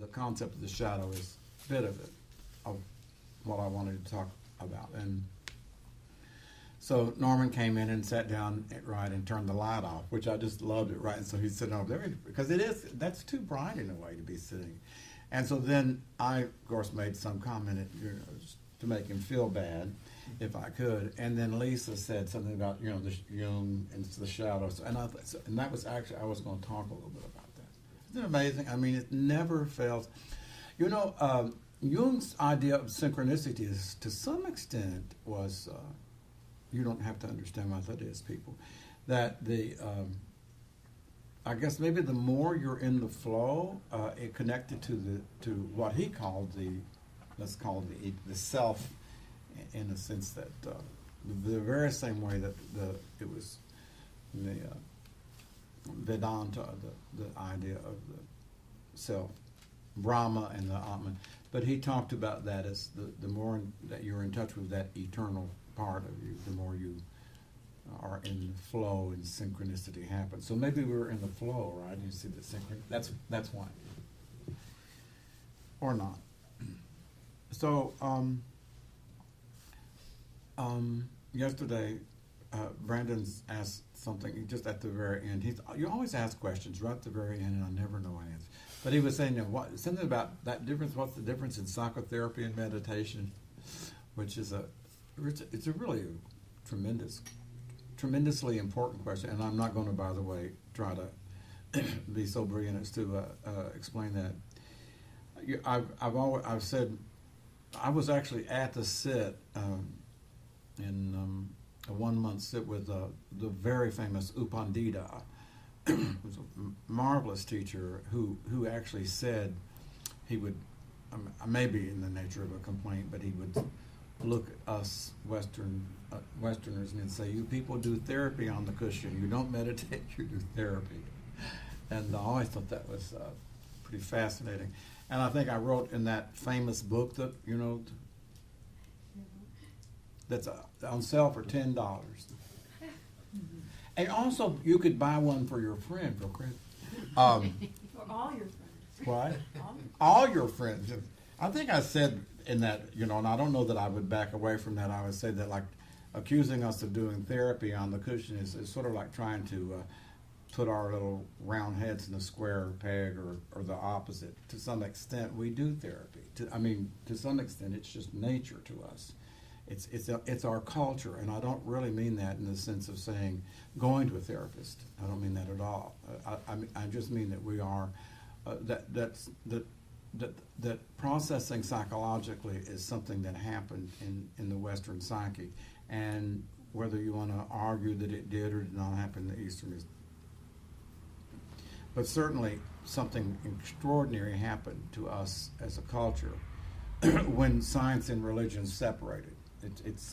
the concept of the shadow is a bit of it, of what I wanted to talk about. And so Norman came in and sat down right and turned the light off, which I just loved it, right? And so he's sitting over there because that's too bright in a way to be sitting. And so then I, of course, made some comment just to make him feel bad, if I could. And then Lisa said something about, the Jung and the shadows. And that was actually, I was going to talk a little bit about that. Isn't it amazing? I mean, it never fails. Jung's idea of synchronicity is, to some extent, was, you don't have to understand what that is, people, that I guess maybe the more you're in the flow, it connected to what he called let's call it the self, in the sense that the very same way that it was the Vedanta, the idea of the self, Brahma and the Atman. But he talked about that as the more that you're in touch with that eternal part of you, the more you are in the flow and synchronicity happens. So maybe we're in the flow, right? You see the synchronicity. That's why. Or not. So yesterday, Brandon's asked something just at the very end. You always ask questions right at the very end, and I never know an answer. But he was saying, something about that difference. What's the difference in psychotherapy and meditation? Which is it's a really tremendously important question. And I'm not going to, by the way, try to be so brilliant as to explain that. I've said I was actually at the sit in a 1-month sit with the very famous U Pandita, who's a marvelous teacher who actually said he would, maybe in the nature of a complaint, but he would look at us Westerners and say, "You people do therapy on the cushion. You don't meditate, you do therapy." And I always thought that was pretty fascinating. And I think I wrote in that famous book that, that's on sale for $10. And also, you could buy one for your friend for credit. For all your friends. What? All your friends. I think I said in that, and I don't know that I would back away from that. I would say that, like, accusing us of doing therapy on the cushion is sort of like trying to put our little round heads in a square peg, or the opposite. To some extent, we do therapy. To some extent, it's just nature to us. It's our culture, and I don't really mean that in the sense of saying going to a therapist. I don't mean that at all. I just mean that we are that processing psychologically is something that happened in the Western psyche, and whether you want to argue that it did or did not happen in the Eastern is. But certainly something extraordinary happened to us as a culture when science and religion separated. It's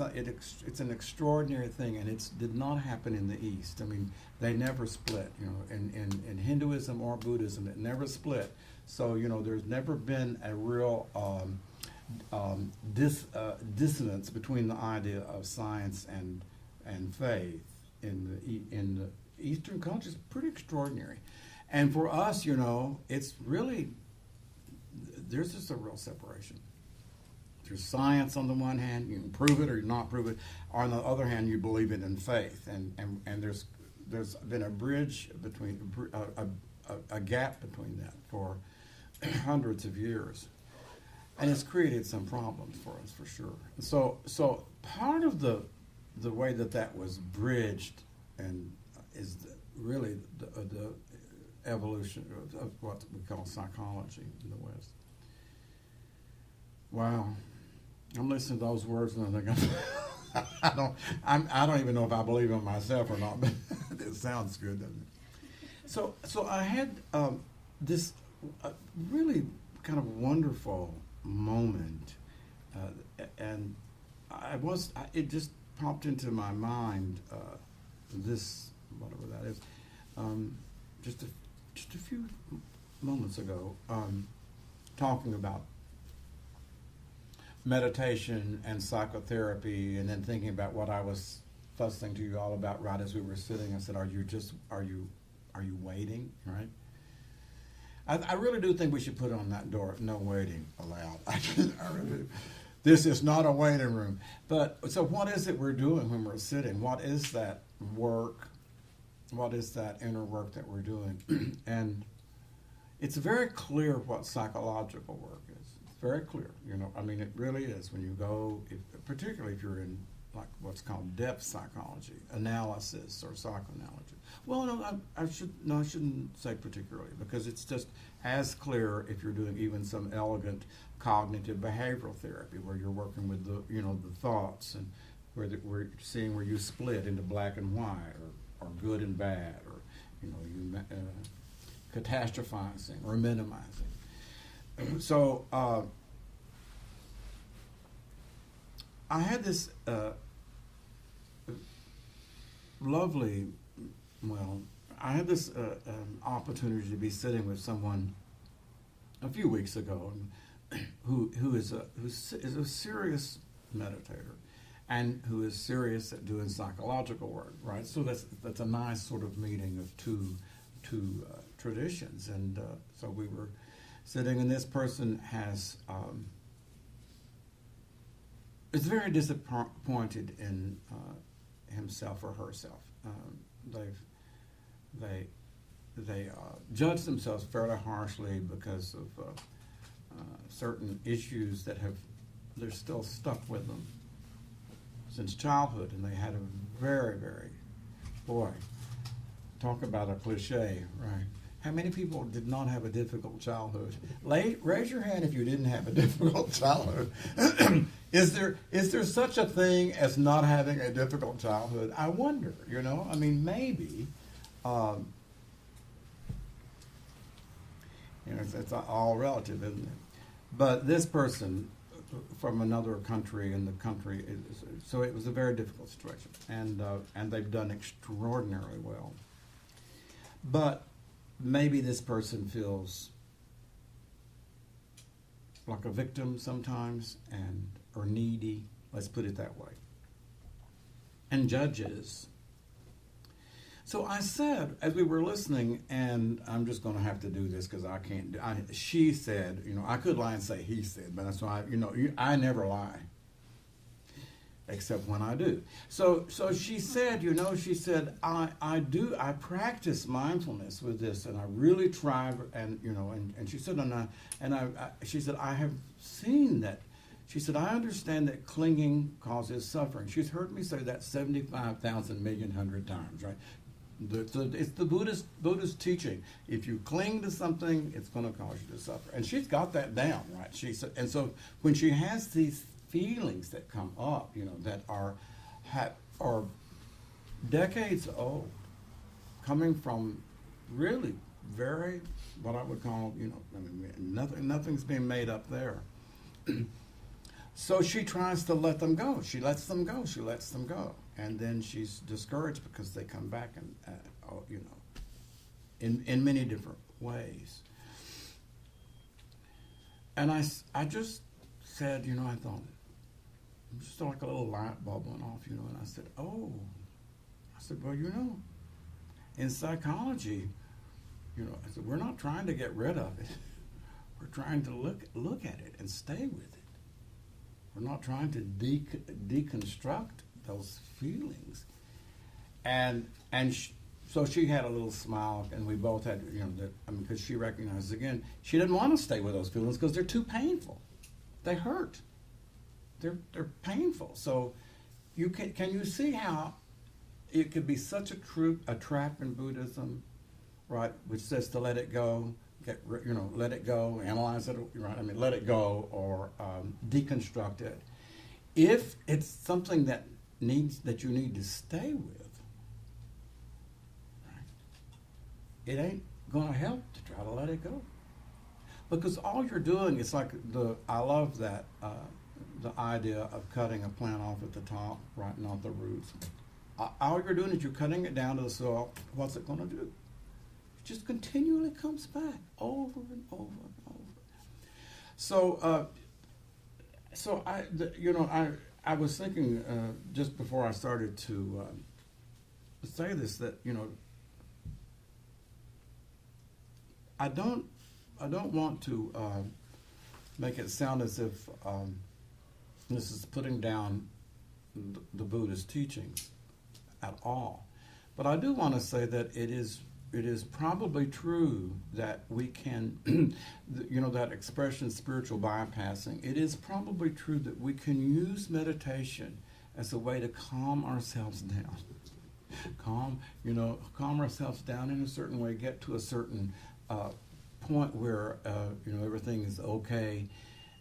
an extraordinary thing, and it did not happen in the East. I mean, they never split. In Hinduism or Buddhism, it never split. So there's never been a real dissonance between the idea of science and faith in the Eastern culture. Is pretty extraordinary. And for us, it's really, there's just a real separation. There's science on the one hand, you can prove it or not prove it. Or on the other hand, you believe it in faith. And there's been a bridge between, a gap between that for hundreds of years. And it's created some problems for us, for sure. So part of the way that was bridged and is really the evolution of what we call psychology in the West. Wow, I'm listening to those words and I think I don't even know if I believe them myself or not, but it sounds good, doesn't it? So I had this really kind of wonderful moment, and it just popped into my mind this, whatever that is, just a few moments ago, talking about meditation and psychotherapy, and then thinking about what I was fussing to you all about right as we were sitting. I said, are you waiting, right? I really do think we should put on that door, no waiting allowed. I really do. This is not a waiting room. But so what is it we're doing when we're sitting? What is that work? What is that inner work that we're doing? And it's very clear what psychological work is. It's very clear. I mean, it really is. When you go, particularly if you're in like what's called depth psychology, analysis, or psychoanalysis. Well, no, I shouldn't say particularly, because it's just as clear if you're doing even some elegant cognitive behavioral therapy where you're working with the thoughts, and we're seeing where you split into black and white, or good and bad, or you catastrophizing or minimizing. So I had this I had this opportunity to be sitting with someone a few weeks ago, who is a serious meditator, and who is serious at doing psychological work, right? So that's a nice sort of meeting of two traditions, and so we were sitting, and this person has is very disappointed in himself or herself. They judge themselves fairly harshly because of certain issues they're still stuck with them since childhood, and they had a very, very, boy, talk about a cliche, right? How many people did not have a difficult childhood? Raise your hand if you didn't have a difficult childhood. Is there such a thing as not having a difficult childhood? I wonder, I mean, maybe, it's all relative, isn't it? But this person from another country, so it was a very difficult situation, and they've done extraordinarily well. But maybe this person feels like a victim sometimes, or needy, let's put it that way, and judges. So I said, as we were listening, and I'm just going to have to do this because I can't. She said, I could lie and say he said, but that's why I never lie, except when I do. So she said, I practice mindfulness with this, and I really try, and she said, she said, I have seen that. She said, I understand that clinging causes suffering. She's heard me say that 75,000 million hundred times, right? It's the Buddhist teaching. If you cling to something, it's going to cause you to suffer. And she's got that down, right? She said, and so when she has these feelings that come up, that are decades old, coming from really very, what I would call, nothing's being made up there. So she tries to let them go. She lets them go. And then she's discouraged because they come back in many different ways. And I just said, I thought, just like a little light bulb went off, and I said, well, in psychology, I said, we're not trying to get rid of it. We're trying to look at it and stay with it. We're not trying to deconstruct those feelings. So she had a little smile, and we both had, because she recognized, again, she didn't want to stay with those feelings because they're too painful. They hurt. They're painful. So can you see how it could be such a trap in Buddhism, right? Which says to let it go, let it go, analyze it, right? Let it go, or deconstruct it. If it's something that you need to stay with, right? It ain't going to help to try to let it go, because all you're doing is like I love that the idea of cutting a plant off at the top, right, not the roots. All you're doing is you're cutting it down to the soil. What's it going to do? It just continually comes back over and over and over. So I was thinking just before I started to say this that I don't don't want to make it sound as if this is putting down the Buddhist teachings at all. But I do want to say that it is probably true that we can, that expression spiritual bypassing, it is probably true that we can use meditation as a way to calm ourselves down. Calm ourselves down in a certain way, get to a certain point where, everything is okay,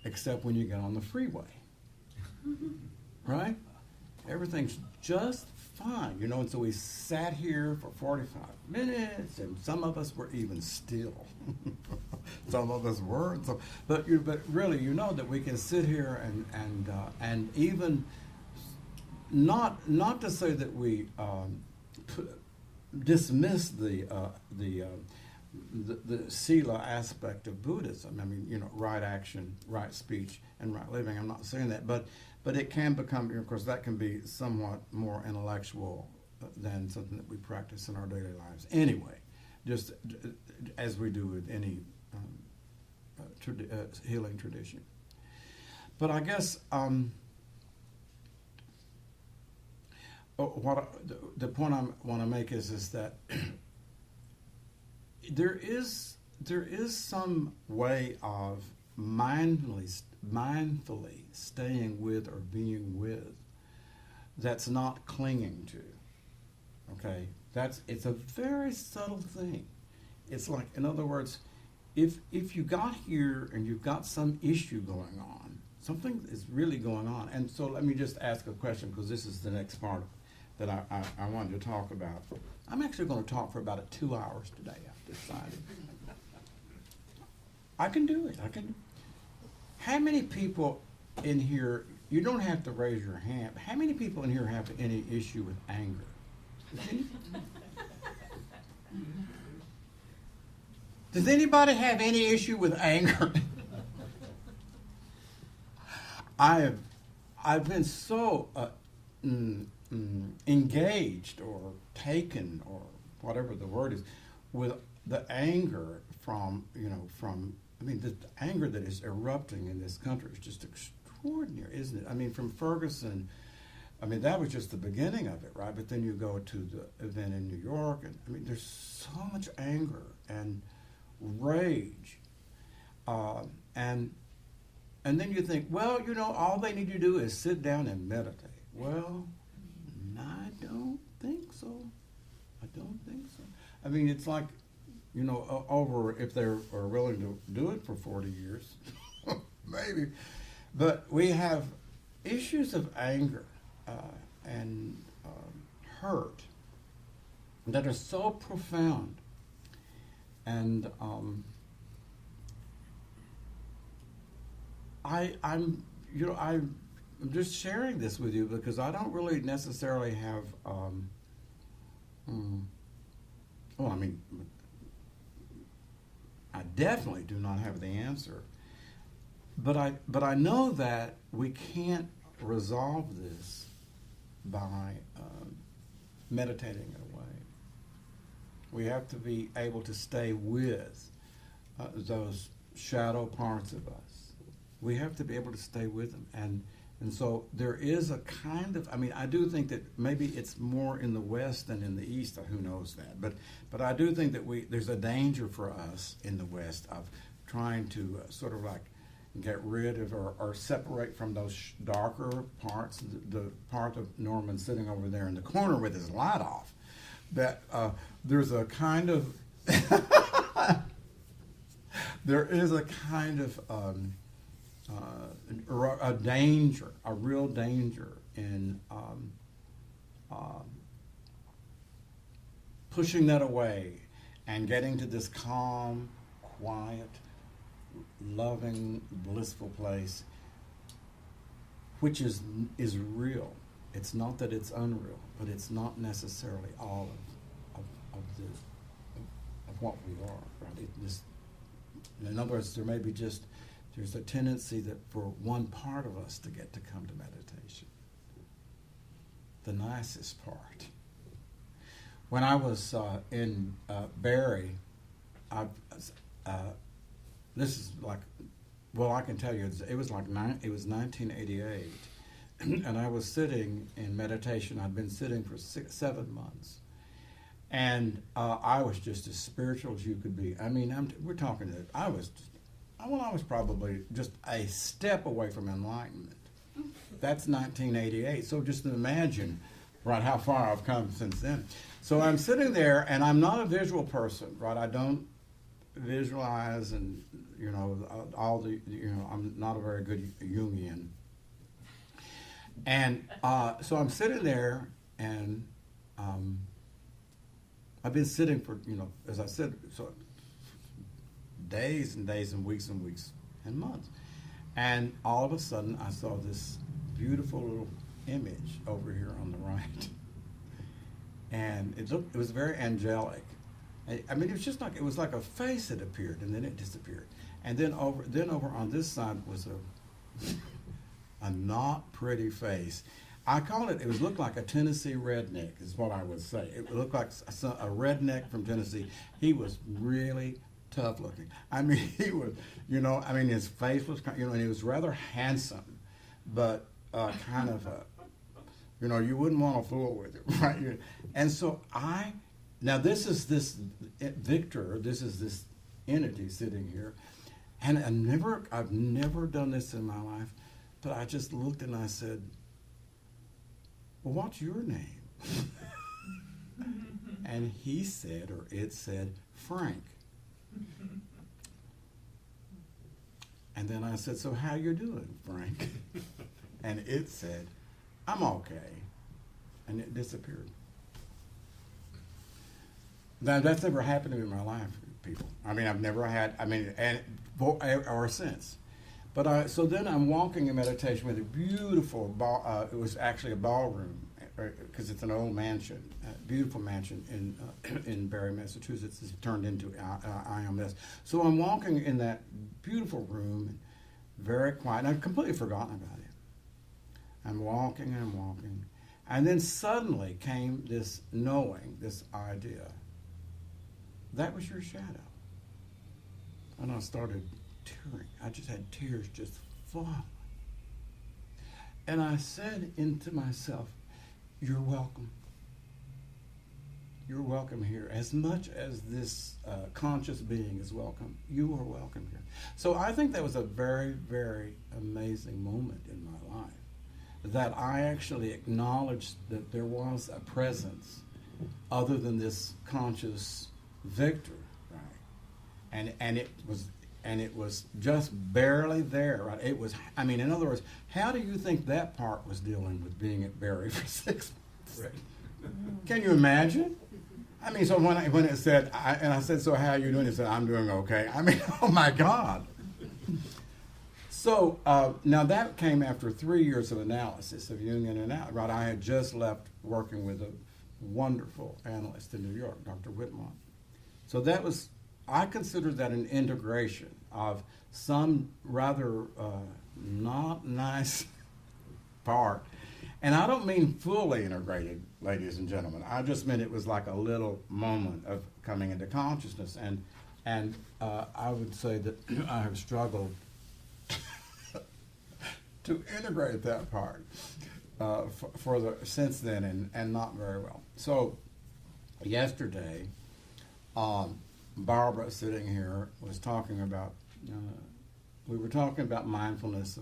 except when you get on the freeway. Right? Everything's just fine, and so we sat here for 45 minutes, and some of us were even still. Some of us weren't. But really, that we can sit here and even not to say that we dismiss the sila aspect of Buddhism. I mean, right action, right speech, and right living. I'm not saying that, but it can become, of course, that can be somewhat more intellectual than something that we practice in our daily lives. Anyway, just as we do with any healing tradition. But I guess the point I want to make is that there is some way of mindfully staying with or being with that's not clinging to. Okay, it's a very subtle thing. It's like, in other words, if you got here and you've got some issue going on, something is really going on. And so let me just ask a question, because this is the next part that I wanted to talk about. I'm actually going to talk for about 2 hours today, I've decided. I can do it. How many people in here, you don't have to raise your hand, how many people in here have any issue with anger? Does anybody have any issue with anger? I've been so engaged or taken, or whatever the word is, with the anger from the anger that is erupting in this country is just extraordinary, isn't it? I mean, from Ferguson, that was just the beginning of it, right? But then you go to the event in New York, and there's so much anger and rage, and then you think, well, all they need to do is sit down and meditate. Well, I don't think so. It's like, over if they are willing to do it for 40 years, maybe. But we have issues of anger and hurt that are so profound. And I'm just sharing this with you because I don't really necessarily have I definitely do not have the answer, but I know that we can't resolve this by meditating it away. We have to be able to stay with those shadow parts of us. We have to be able to stay with them, and so there is a kind of, I do think that maybe it's more in the West than in the East, who knows that, but I do think that there's a danger for us in the West of trying to sort of like get rid of or separate from those darker parts, the part of Norman sitting over there in the corner with his light off, that there's a kind of, there is a kind of a danger, a real danger in pushing that away and getting to this calm, quiet, loving, blissful place, which is real. It's not that it's unreal, but it's not necessarily all of what we are. Right? In other words, there may be there's a tendency that for one part of us to get to come to meditation, the nicest part. When I was in Barry, this is like, well, I can tell you, it was like it was 1988, and I was sitting in meditation. I'd been sitting for 7 months, and I was just as spiritual as you could be. I mean, we're talking that I was probably just a step away from enlightenment. That's 1988. So just imagine, right, how far I've come since then. So I'm sitting there, and I'm not a visual person, right? I don't visualize, and all the I'm not a very good Jungian. And so I'm sitting there, and I've been sitting for as I said, so days and days and weeks and months, and all of a sudden I saw this beautiful little image over here on the right, and it was very angelic. I mean, it was like a face that appeared and then it disappeared, and then over on this side was a not pretty face. I call it. It looked like a Tennessee redneck, is what I would say. It looked like a redneck from Tennessee. He was really tough looking. I mean, he was, his face was, and he was rather handsome, but kind of you wouldn't want to fool with him, right? And so now this is this Victor, this is this entity sitting here, and I've never done this in my life, but I just looked and I said, well, what's your name? And he said, or it said, Frank. And then I said, so how you doing, Frank? And it said, I'm okay. And it disappeared. Now, that's never happened to me in my life, people. I mean, I've never had, or since. But so then I'm walking in meditation with a beautiful, it was actually a ballroom, because it's an old mansion, a beautiful mansion in Barre, Massachusetts. It's turned into IMS. So I'm walking in that beautiful room, very quiet, and I've completely forgotten about it. I'm walking, and then suddenly came this knowing, this idea. That was your shadow. And I started tearing. I just had tears just falling. And I said into myself, you're welcome. You're welcome here. As much as this conscious being is welcome, you are welcome here. So I think that was a very, very amazing moment in my life, that I actually acknowledged that there was a presence other than this conscious Victor, right? And it was just barely there, right? It was, in other words, how do you think that part was dealing with being at Barre for 6 months? Right. Can you imagine? So when it said, I said, so how are you doing? It said, I'm doing okay. Oh my God. So now that came after 3 years of analysis of Jungian analysis, right? I had just left working with a wonderful analyst in New York, Dr. Whitmont. So that was, I consider that an integration of some rather not nice part. And I don't mean fully integrated, ladies and gentlemen. I just meant it was like a little moment of coming into consciousness. And I would say that I have struggled to integrate that part since then, and not very well. So yesterday, Barbara sitting here was talking about, we were talking about mindfulness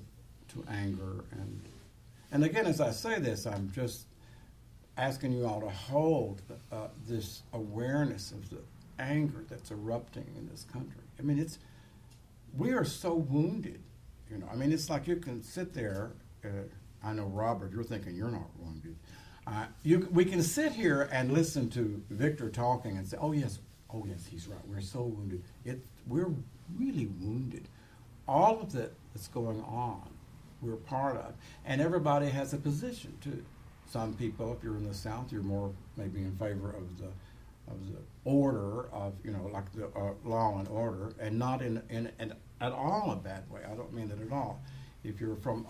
to anger. And again, as I say this, I'm just asking you all to hold this awareness of the anger that's erupting in this country. We are so wounded. It's like you can sit there. I know, Robert, you're thinking you're not wounded. We can sit here and listen to Victor talking and say, oh yes, he's right. We're so wounded. We're really wounded. All of that's going on, we're part of. And everybody has a position, too. Some people, if you're in the South, you're more maybe in favor of the order of, like the law and order, and not in at all a bad way. I don't mean that at all. If you're from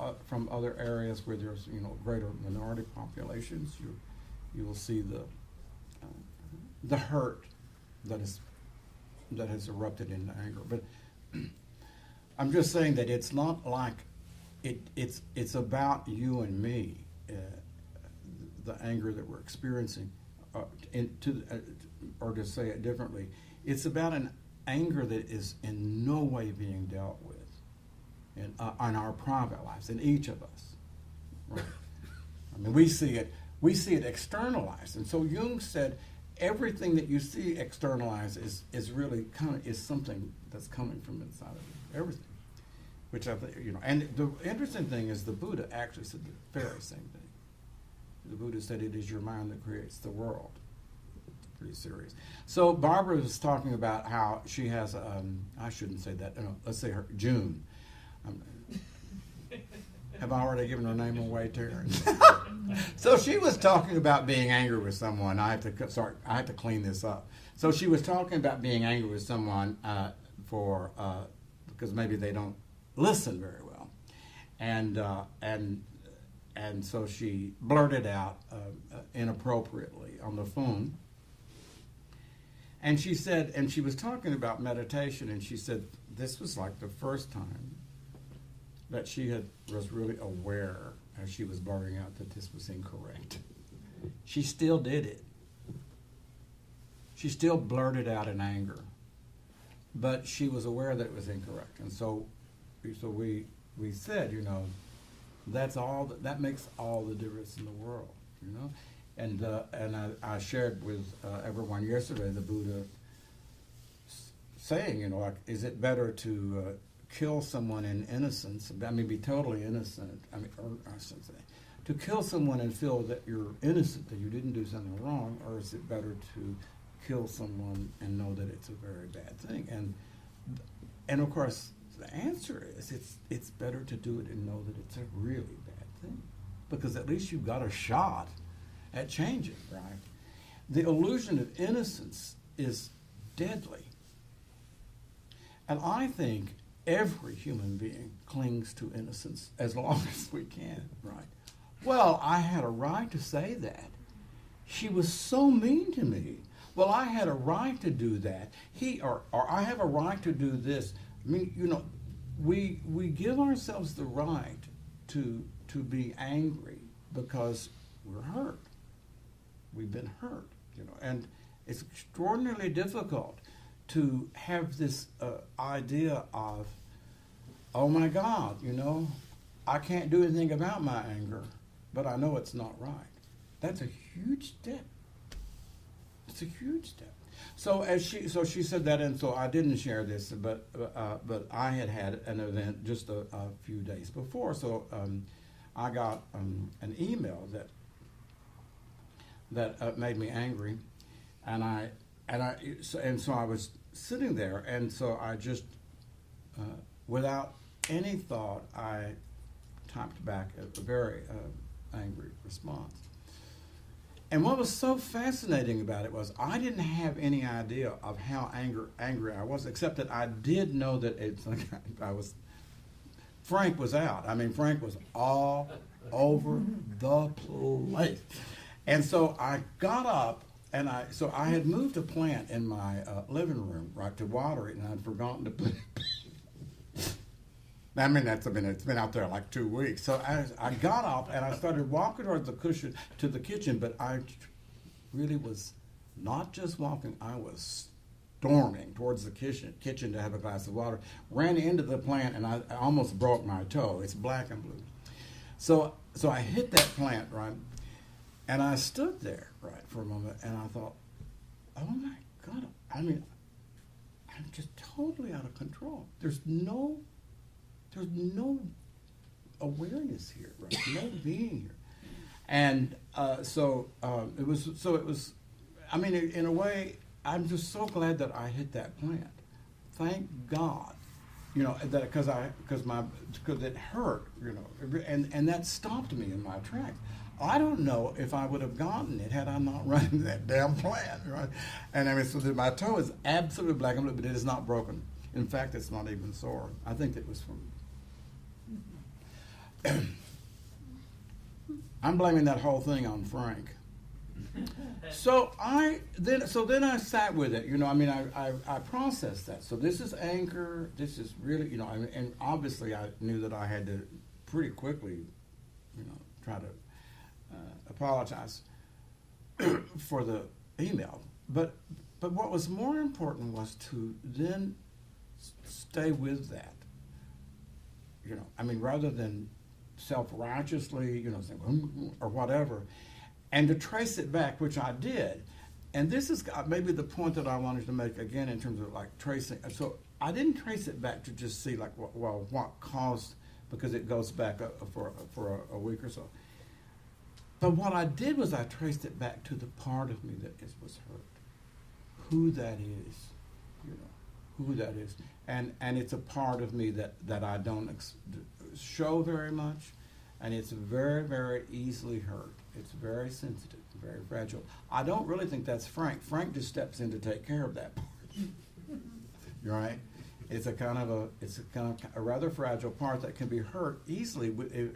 other areas where there's greater minority populations, you will see the hurt that has erupted into anger. But I'm just saying that it's not like it's about you and me, the anger that we're experiencing, or to say it differently, it's about an anger that is in no way being dealt with in our private lives, in each of us. Right? I mean, we see it externalized, and so Jung said everything that you see externalized is really is something that's coming from inside of you. Everything, which I think, and the interesting thing is the Buddha actually said the very same thing. The Buddha said it is your mind that creates the world. Pretty serious. So Barbara was talking about how she has, I shouldn't say that, no, let's say her, June. Have I already given her name away, Terrence? So she was talking about being angry with someone. I have to clean this up. So she was talking about being angry with someone because maybe they don't listen very well, and so she blurted out inappropriately on the phone. And she said, and she was talking about meditation, and she said this was like the first time that she was really aware as she was blurting out that this was incorrect. She still did it. She still blurted out in anger, but she was aware that it was incorrect. And so we said, that makes all the difference in the world, And I shared with everyone yesterday the Buddha saying, is it better to kill someone in innocence? I mean, be totally innocent. I shouldn't say, to kill someone and feel that you're innocent, that you didn't do something wrong, or is it better to kill someone and know that it's a very bad thing? And of course, the answer is it's better to do it and know that it's a really bad thing, because at least you've got a shot at changing, right? The illusion of innocence is deadly. And I think every human being clings to innocence as long as we can, right? Well, I had a right to say that. She was so mean to me. Well, I had a right to do that. Or I have a right to do this. I mean, we give ourselves the right to be angry because we're hurt. We've been hurt, and it's extraordinarily difficult to have this idea of, oh my God, I can't do anything about my anger, but I know it's not right. That's a huge step. It's a huge step. So she said that, and so I didn't share this, but I had an event just a few days before. So I got an email that made me angry, so I was sitting there, and so I just without any thought I typed back a very angry response. And what was so fascinating about it was I didn't have any idea of how angry I was, except that I did know that Frank was out. I mean, Frank was all over the place. And so I got up, and I had moved a plant in my living room, right, to water it, and I'd forgotten to put it. It's been out there like 2 weeks. So I got up and I started walking towards the kitchen, but I really was not just walking, I was storming towards the kitchen to have a glass of water. Ran into the plant, and I almost broke my toe. It's black and blue. So I hit that plant, right, and I stood there, right, for a moment, and I thought, oh my God, I mean, I'm just totally out of control. There's no awareness here, right? No being here. And it was, I mean, in a way, I'm just so glad that I hit that plant. Thank God, that because it hurt, and that stopped me in my tracks. I don't know if I would have gotten it had I not run into that damn plant, right? And I mean, so my toe is absolutely black and blue, but it is not broken. In fact, it's not even sore. I think it was from. I'm blaming that whole thing on Frank. So then I sat with it. I processed that. So this is anger. This is really, and obviously I knew that I had to pretty quickly, try to apologize for the email. But what was more important was to then stay with that. Rather than self-righteously, saying, or whatever, and to trace it back, which I did. And this is maybe the point that I wanted to make again in terms of like tracing. So I didn't trace it back to just see like, what caused, because it goes back for a week or so. But what I did was I traced it back to the part of me that was hurt. Who that is, who that is. And it's a part of me that I don't show very much, and it's very, very easily hurt. It's very sensitive, very fragile. I don't really think that's Frank. Frank just steps in to take care of that part. You're right. It's a kind of a rather fragile part that can be hurt easily if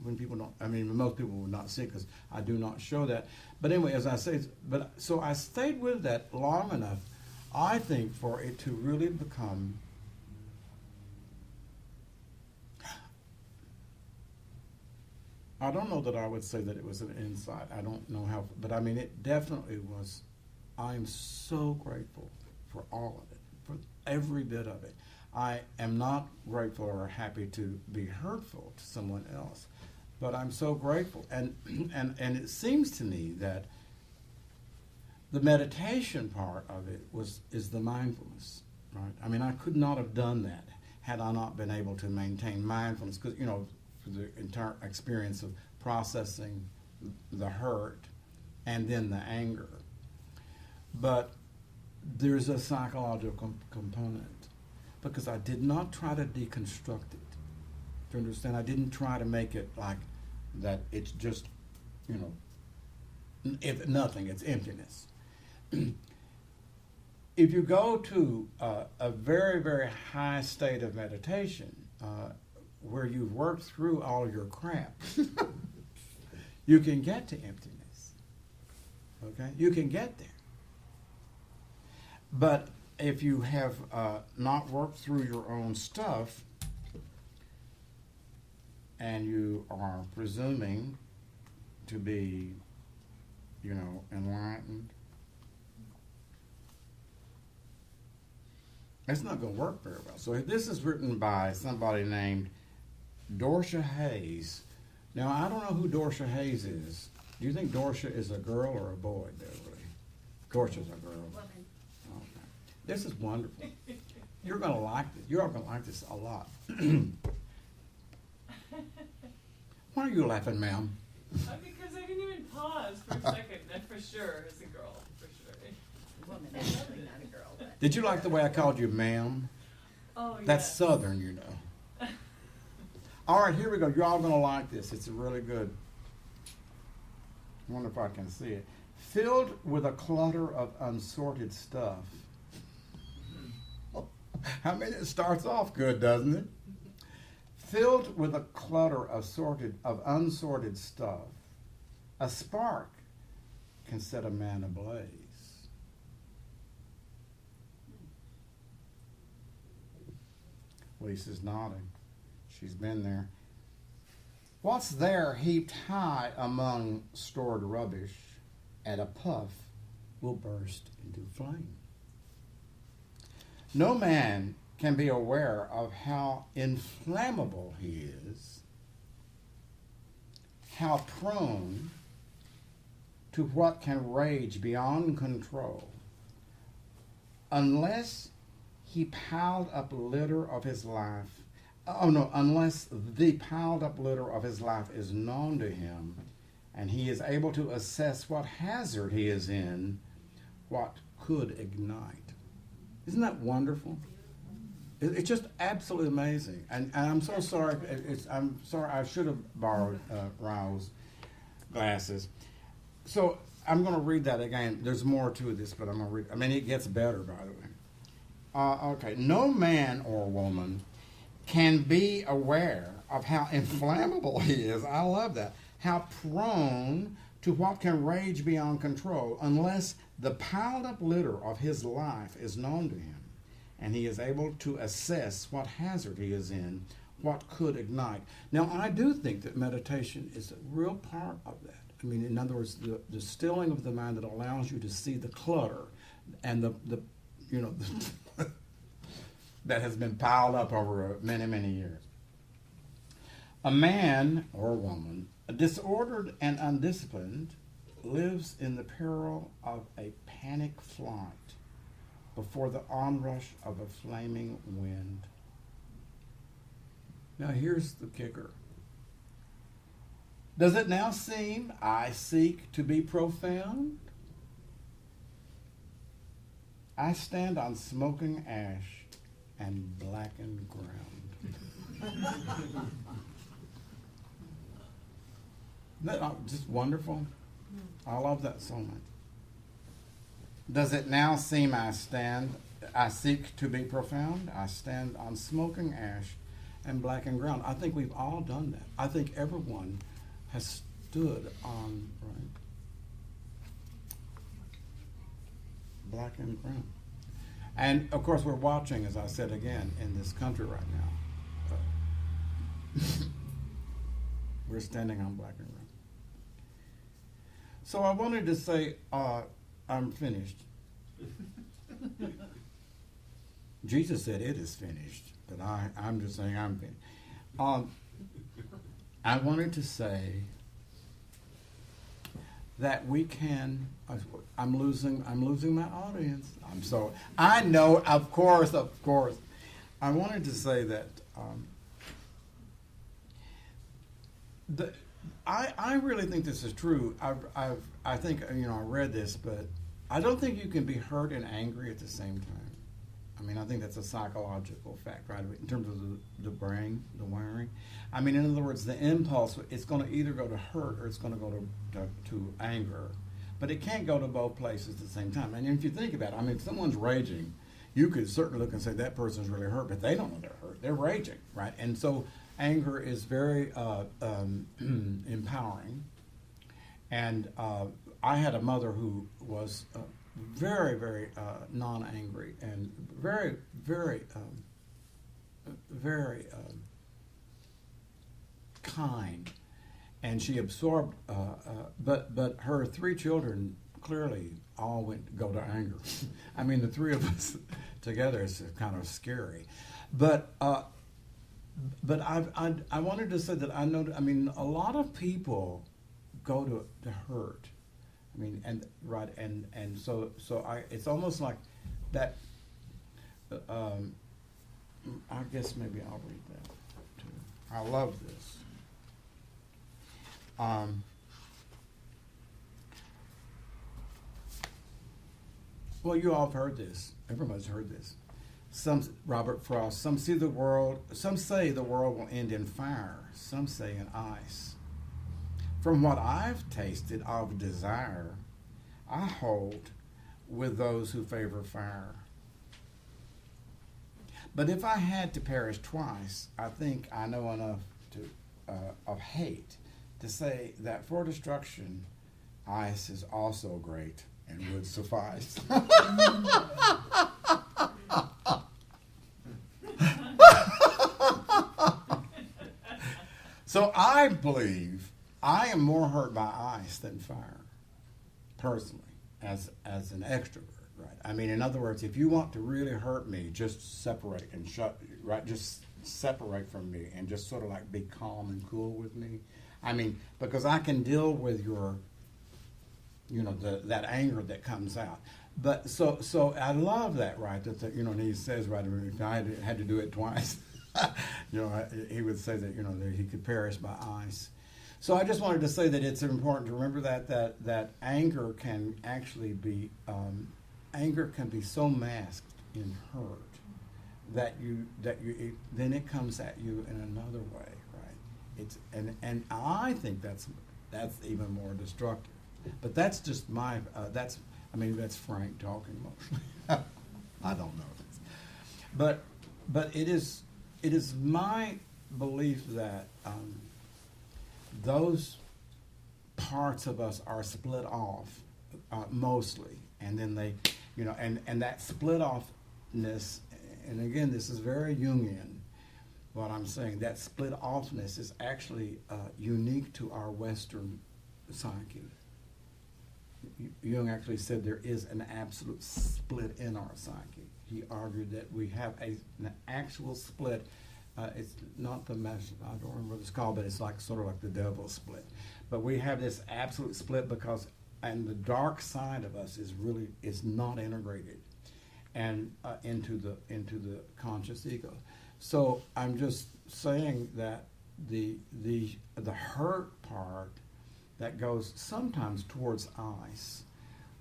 when people don't. Most people would not see it because I do not show that. But anyway, as I say, so I stayed with that long enough, I think, for it to really become. I don't know that I would say that it was an insight. I don't know how, but it definitely was. I am so grateful for all of it, for every bit of it. I am not grateful or happy to be hurtful to someone else, but I'm so grateful. And it seems to me that the meditation part of it is the mindfulness, right? I could not have done that had I not been able to maintain mindfulness, because, for the entire experience of processing the hurt and then the anger. But there's a psychological component, because I did not try to deconstruct it. Do you understand? I didn't try to make it like that it's just, if nothing, it's emptiness. If you go to a very, very high state of meditation, where you've worked through all your crap, you can get to emptiness. Okay? You can get there. But if you have not worked through your own stuff, and you are presuming to be, enlightened, it's not going to work very well. So this is written by somebody named Dorsha Hayes. Now, I don't know who Dorsha Hayes is. Do you think Dorsha is a girl or a boy, Beverly? Dorsha's a girl. Woman. Okay. This is wonderful. You're going to like this. You are going to like this a lot. Why are you laughing, ma'am? Because I didn't even pause for a second. That for sure is a girl. For sure. Woman, definitely not a girl. But Did you like the way I called you ma'am? Oh, yeah. That's Southern, All right, here we go. You're all going to like this. It's really good. I wonder if I can see it. Filled with a clutter of unsorted stuff. It starts off good, doesn't it? Filled with a clutter of unsorted stuff, a spark can set a man ablaze. Lisa's nodding. She's been there. What's there heaped high among stored rubbish at a puff will burst into flame. No man can be aware of how inflammable he is, how prone to what can rage beyond control, unless he piled up litter of his life. Unless the piled up litter of his life is known to him, and he is able to assess what hazard he is in, what could ignite. Isn't that wonderful? It's just absolutely amazing. And I'm so sorry. I'm sorry. I should have borrowed Raul's glasses. So I'm going to read that again. There's more to this, but I'm going to read. It gets better, by the way. Okay. No man or woman can be aware of how inflammable he is. I love that. How prone to what can rage beyond control unless the piled up litter of his life is known to him and he is able to assess what hazard he is in, what could ignite. Now, I do think that meditation is a real part of that. I mean, in other words, the stilling of the mind that allows you to see the clutter and the that has been piled up over many, many years. A man or woman, disordered and undisciplined, lives in the peril of a panic flight before the onrush of a flaming wind. Now here's the kicker. Does it now seem I seek to be profound? I stand on smoking ash and blackened ground. Isn't that just wonderful? I love that so much. Does it now seem I seek to be profound? I stand on smoking ash and blackened ground. I think we've all done that. I think everyone has stood on blackened ground. And of course, we're watching, as I said again, in this country right now. We're standing on blackened ground. So I wanted to say, I'm finished. Jesus said it is finished, but I'm just saying I'm finished. I wanted to say that we can. I'm losing my audience. I know, of course. I wanted to say that I really think this is true. I think I read this, but I don't think you can be hurt and angry at the same time. I mean, I think that's a psychological fact, right? In terms of the brain, the wiring. I mean, in other words, the impulse, it's going to either go to hurt or it's going to go to anger. But it can't go to both places at the same time. And if you think about it, I mean, if someone's raging, you could certainly look and say that person's really hurt, but they don't know they're hurt. They're raging, right? And so anger is very empowering. And I had a mother who was very, very non-angry and very, very, very kind. And she absorbed, but her three children clearly all go to anger. I mean, the three of us together is kind of scary. But I wanted to say that I know. I mean, a lot of people go to hurt. I mean, and so it's almost like that. I guess maybe I'll read that too. I love this. Well, you all have heard this. Everybody's heard this. Robert Frost. Some say the world will end in fire. Some say in ice. From what I've tasted of desire, I hold with those who favor fire. But if I had to perish twice, I think I know enough of hate to say that for destruction, ice is also great and would suffice. So I believe I am more hurt by ice than fire, personally, as an extrovert, right? I mean, in other words, if you want to really hurt me, just separate and just separate from me and just sort of like be calm and cool with me. I mean, because I can deal with your, that anger that comes out. But so I love that, right? That and he says, right, if I had to do it twice, he would say that that he could perish by ice. So I just wanted to say that it's important to remember that anger can actually be anger can be so masked in hurt that then it comes at you in another way, right? It's and I think that's even more destructive. But that's just my that's Frank talking mostly. I don't know this, but it is my belief that those parts of us are split off, mostly, and then they, and that split offness, and again, this is very Jungian, what I'm saying, that split offness is actually unique to our Western psyche. Jung actually said there is an absolute split in our psyche. He argued that we have an actual split. It's not the mesh, I don't remember what it's called, but it's like sort of like the devil split. But we have this absolute split because, and the dark side of us is not integrated, and into the conscious ego. So I'm just saying that the hurt part that goes sometimes towards ice,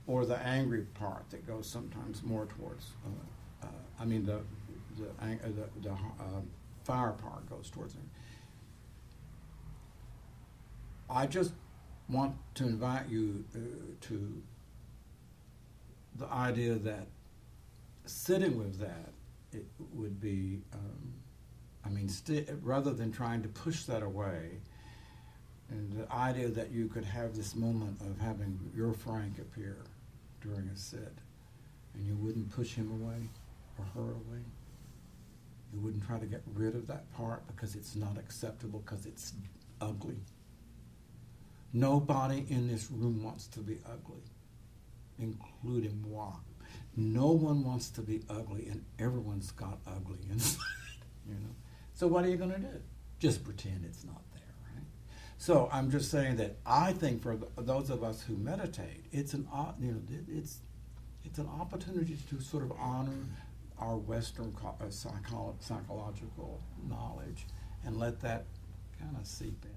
or the angry part that goes sometimes more towards, the fire part goes towards it. I just want to invite you to the idea that sitting with that, it would be, rather than trying to push that away, and the idea that you could have this moment of having your Frank appear during a sit, and you wouldn't push him away or her away. You wouldn't try to get rid of that part because it's not acceptable, because it's ugly. Nobody in this room wants to be ugly, including moi. No one wants to be ugly, and everyone's got ugly inside, So what are you going to do? Just pretend it's not there, right? So I'm just saying that I think for those of us who meditate, it's an opportunity to sort of honor our Western psychological knowledge and let that kind of seep in.